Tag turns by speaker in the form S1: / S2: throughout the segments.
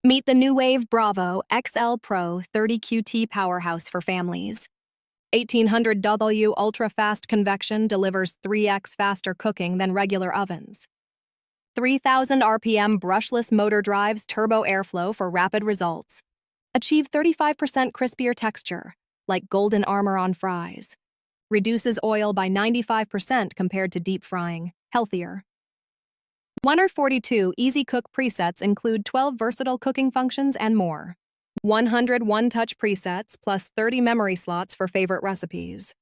S1: Meet the Nuwave Bravo XL Pro 30QT powerhouse for families. 1800W ultra-fast convection delivers 3x faster cooking than regular ovens. 3000 RPM brushless motor drives turbo airflow for rapid results. Achieve 35% crispier texture, like golden armor on fries. Reduces oil by 95% compared to deep frying, healthier. 142 easy cook presets include 12 versatile cooking functions and more. 100 one-touch presets plus 30 memory slots for favorite recipes.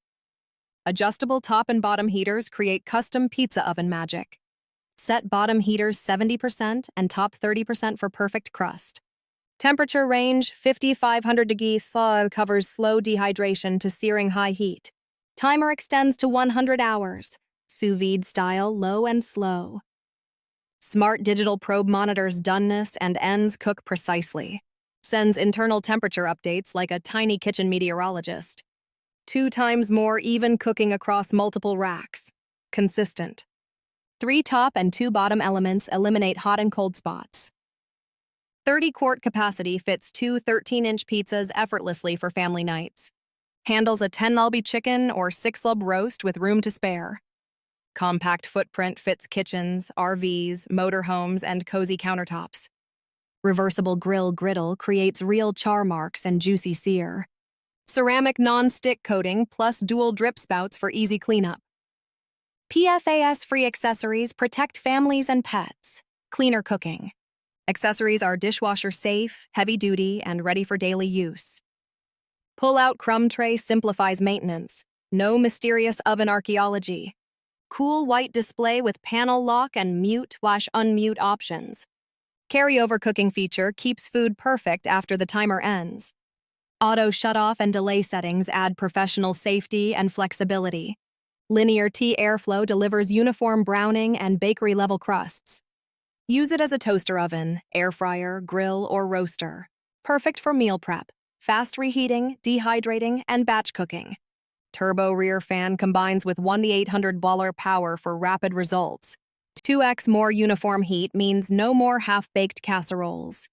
S1: Adjustable top and bottom heaters create custom pizza oven magic. Set bottom heaters 70% and top 30% for perfect crust. Temperature range 5500 degrees covers slow dehydration to searing high heat. Timer extends to 100 hours. Sous vide style low and slow. Smart digital probe monitors doneness and ends cook precisely. Sends internal temperature updates like a tiny kitchen meteorologist. 2 times more even cooking across multiple racks. Consistent. 3 top and 2 bottom elements eliminate hot and cold spots. 30-quart capacity fits 2 13-inch pizzas effortlessly for family nights. Handles a 10-lb chicken or 6-lb roast with room to spare. Compact footprint fits kitchens, RVs, motorhomes, and cozy countertops. Reversible griddle creates real char marks and juicy sear. Ceramic non-stick coating plus dual drip spouts for easy cleanup. PFAS-free accessories protect families and pets. Cleaner cooking. Accessories are dishwasher-safe, heavy-duty, and ready for daily use. Pull-out crumb tray simplifies maintenance. No mysterious oven archaeology. Cool white display with panel lock and mute/unmute options. Carryover cooking feature keeps food perfect after the timer ends. Auto shutoff and delay settings add professional safety and flexibility. Linear T airflow delivers uniform browning and bakery-level crusts. Use it as a toaster oven, air fryer, grill, or roaster. Perfect for meal prep, fast reheating, dehydrating, and batch cooking. Turbo rear fan combines with 1,800 power for rapid results. 2x more uniform heat means no more half-baked casseroles.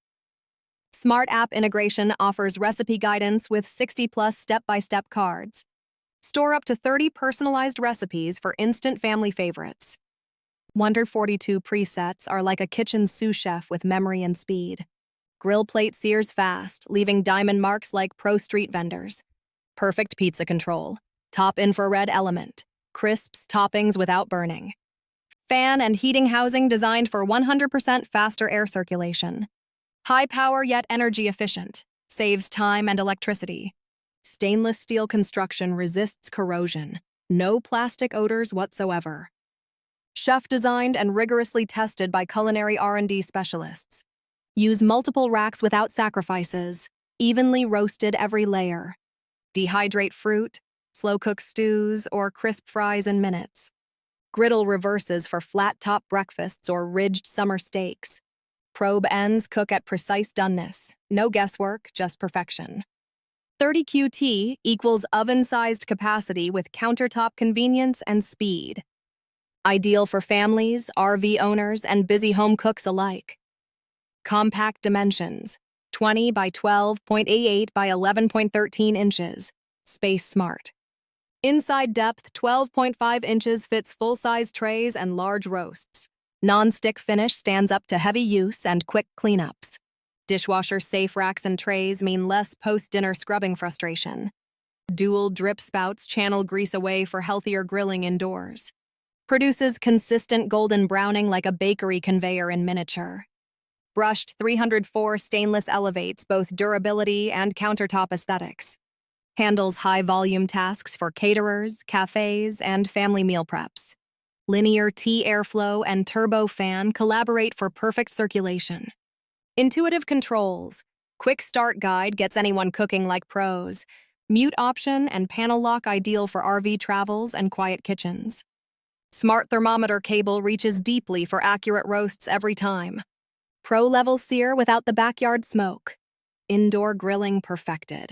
S1: Smart app integration offers recipe guidance with 60+ step-by-step cards. Store up to 30 personalized recipes for instant family favorites. 142 presets are like a kitchen sous chef with memory and speed. Grill plate sears fast, leaving diamond marks like pro street vendors. Perfect pizza control. Top infrared element. Crisps toppings without burning. Fan and heating housing designed for 100% faster air circulation. High power yet energy efficient. Saves time and electricity. Stainless steel construction resists corrosion. No plastic odors whatsoever. Chef-designed and rigorously tested by culinary R&D specialists. Use multiple racks without sacrifices. Evenly roasted every layer. Dehydrate fruit, slow-cook stews, or crisp fries in minutes. Griddle reverses for flat-top breakfasts or ridged summer steaks. Probe ends cook at precise doneness. No guesswork, just perfection. 30QT equals oven-sized capacity with countertop convenience and speed. Ideal for families, RV owners, and busy home cooks alike. Compact dimensions, 20 by 12.88 by 11.13 inches. Space smart. Inside depth, 12.5 inches fits full-size trays and large roasts. Non-stick finish stands up to heavy use and quick cleanups. Dishwasher-safe racks and trays mean less post-dinner scrubbing frustration. Dual drip spouts channel grease away for healthier grilling indoors. Produces consistent golden browning like a bakery conveyor in miniature. Brushed 304 stainless elevates both durability and countertop aesthetics. Handles high-volume tasks for caterers, cafes, and family meal preps. Linear T airflow and turbo fan collaborate for perfect circulation. Intuitive controls. Quick start guide gets anyone cooking like pros. Mute option and panel lock ideal for RV travels and quiet kitchens. Smart thermometer cable reaches deeply for accurate roasts every time. Pro-level sear without the backyard smoke. Indoor grilling perfected.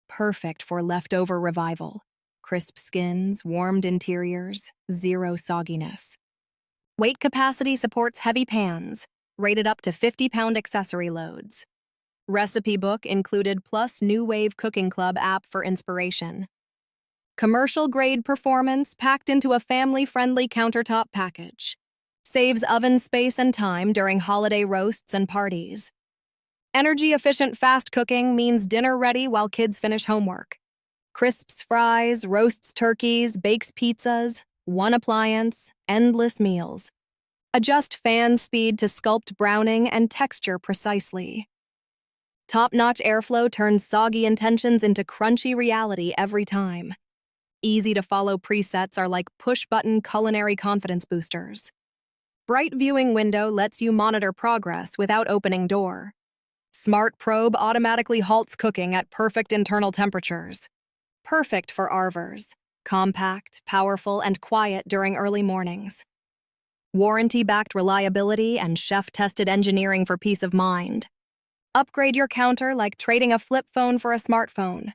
S1: Perfect for leftover revival. Crisp skins, warmed interiors, zero sogginess. Weight capacity supports heavy pans. rated up to 50-pound accessory loads. Recipe book included plus Nuwave Cooking Club app for inspiration. Commercial-grade performance packed into a family-friendly countertop package. Saves oven space and time during holiday roasts and parties. Energy-efficient fast cooking means dinner ready while kids finish homework. Crisps fries, roasts turkeys, bakes pizzas, one appliance, endless meals. Adjust fan speed to sculpt browning and texture precisely. Top-notch airflow turns soggy intentions into crunchy reality every time. Easy-to-follow presets are like push-button culinary confidence boosters. Bright viewing window lets you monitor progress without opening door. Smart probe automatically halts cooking at perfect internal temperatures. Perfect for arvors. Compact, powerful, and quiet during early mornings. Warranty-backed reliability and chef-tested engineering for peace of mind. Upgrade your counter like trading a flip phone for a smartphone.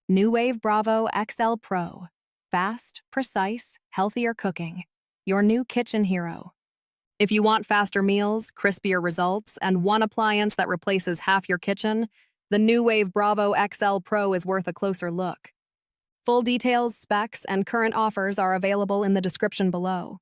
S1: Nuwave Bravo XL Pro. Fast, precise, healthier cooking. Your new kitchen hero. If you want faster meals, crispier results, and one appliance that replaces half your kitchen, the Nuwave Bravo XL Pro is worth a closer look. Full details, specs, and current offers are available in the description below.